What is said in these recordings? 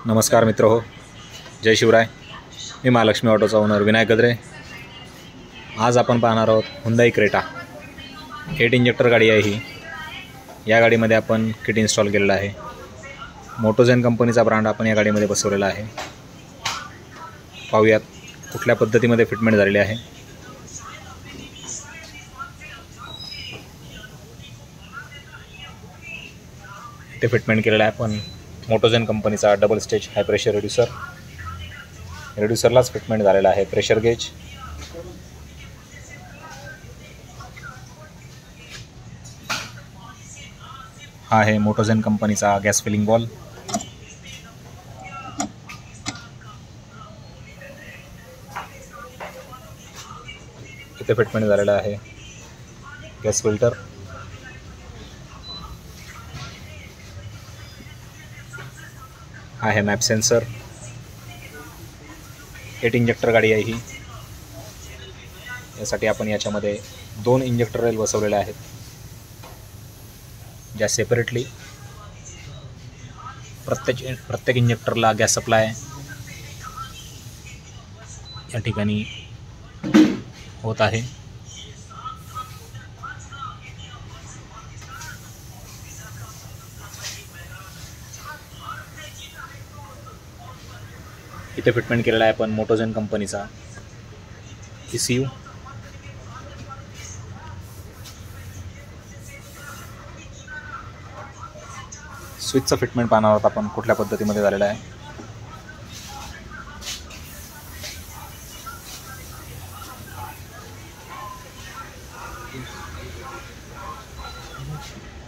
नमस्कार मित्र हो, जय शिवराय. मी महालक्ष्मी ऑटोचा ओनर विनायक गद्रे. आज आपण पाहणार आहोत हुंदाई क्रेटा. 8 इंजेक्टर गाडी आहे ही. या गाडीमध्ये आपण किट इन्स्टॉल केलेला आहे. मोटोजेन कंपनीचा ब्रँड आपण या गाडीमध्ये बसवलेला आहे. पाहूयात कुठल्या पद्धतीमध्ये फिटमेंट झालेली आहे. ते फिटमेंट केलेलं आहे आपण मोटोजेन कंपनीचा डबल स्टेज हाय प्रेशर रेड्युसरलाच फिटमेंट झालेला आहे. प्रेशर गेज, हा आहे मोटोजेन कंपनीचा गॅस फिलिंग बॉल. इथे फिटमेंट झालेला आहे गॅस फिल्टर. हा आहे मॅप सेन्सर. 8 इंजेक्टर गाडी आहे ही. यासाठी आपण याच्यामध्ये 2 इंजेक्टर रेल बसवलेले आहेत, ज्या सेपरेटली प्रत्येक इंजेक्टरला गॅस सप्लाय या ठिकाणी होत आहे. इथे फिटमेंट केलेला आहे आपण मोटोजेन कंपनीचा ECU. स्विचचा फिटमेंट पाहणार आहोत आपण कुठल्या पद्धतीमध्ये झालेला आहे.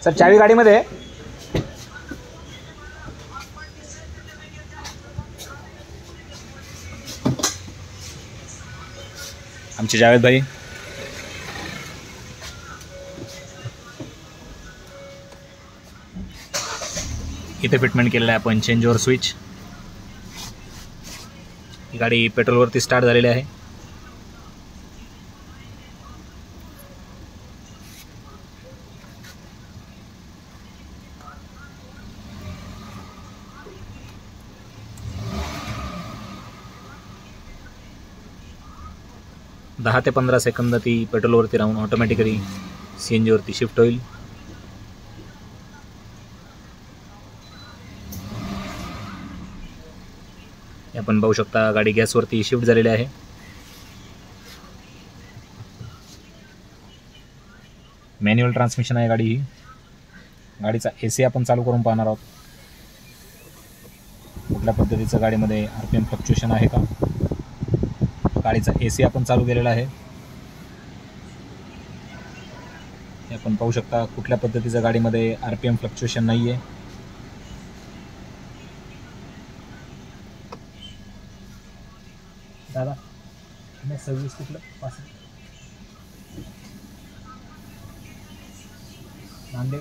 सर चावी गाडीमध्ये आहे. आमचे जावेद भाई. इथे फिटमेंट केलेलं आहे आपण चेंज ओव्हर स्विच. ही गाडी पेट्रोलवरती स्टार्ट झालेली आहे. दहा ते 15 सेकंद ती पेट्रोलवरती राहून ऑटोमॅटिकली CNG वरती शिफ्ट होईल. आपण पाहू शकता गाडी गॅसवरती शिफ्ट झालेली आहे. मॅन्युअल ट्रान्समिशन आहे गाडी ही. गाडीचा AC आपण चालू करून पाहणार आहोत. कुठल्या पद्धतीचं गाडीमध्ये RPM फ्लक्च्युएशन आहे का. गाडीचा AC आपण चालू केलेला आहे. आपण पाहू शकता कुठल्या पद्धतीचं गाडीमध्ये RPM फ्लक्च्युएशन नाही आहे. दादा 26 कुठलं नांदेड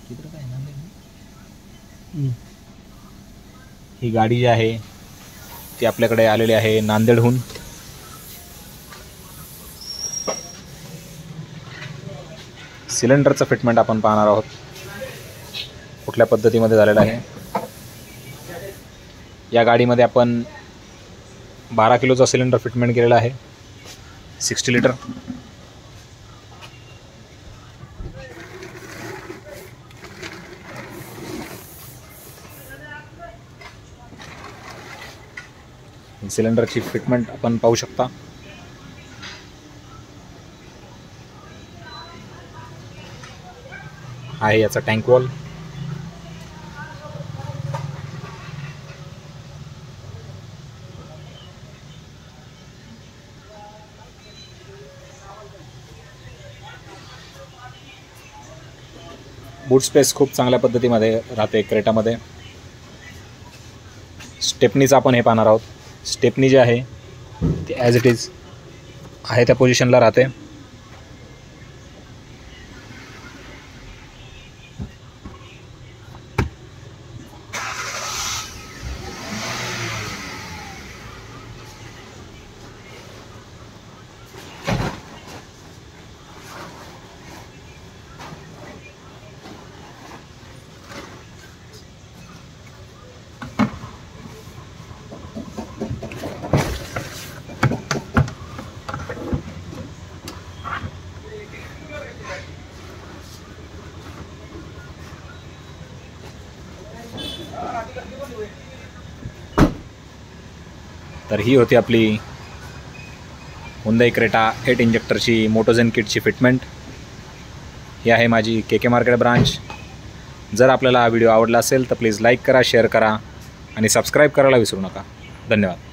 किती काय नांदेड. ही गाडी जी आहे ती आपल्याकडे आलेली आहे नांदेडहून. सिलेंडरचं फिटमेंट आपण पाहणार आहोत कुठल्या पद्धतीमध्ये झालेलं आहे. या गाडीमध्ये आपण 12 किलोचा सिलेंडर फिटमेंट केलेला आहे, 60 लिटर. सिलेंडरची फिटमेंट आपण पाहू शकता. आहे याचा टँक वॉल. बूट स्पेस खूप चांगल्या पद्धतीमध्ये राहते क्रेटामध्ये. स्टेपनीचं आपण हे पाहणार आहोत. स्टेपनी जी आहे ती ॲज इट इज आहे त्या पोझिशनला राहते. तर ही होती आपली हुंदाई क्रेटा 8 इंजेक्टरची मोटोजेन किटची फिटमेंट. ही आहे माझी KK मार्केट ब्रांच. जर आपल्याला हा व्हिडिओ आवडला असेल तर प्लीज लाईक करा, शेअर करा आणि सबस्क्राईब करायला विसरू नका. धन्यवाद.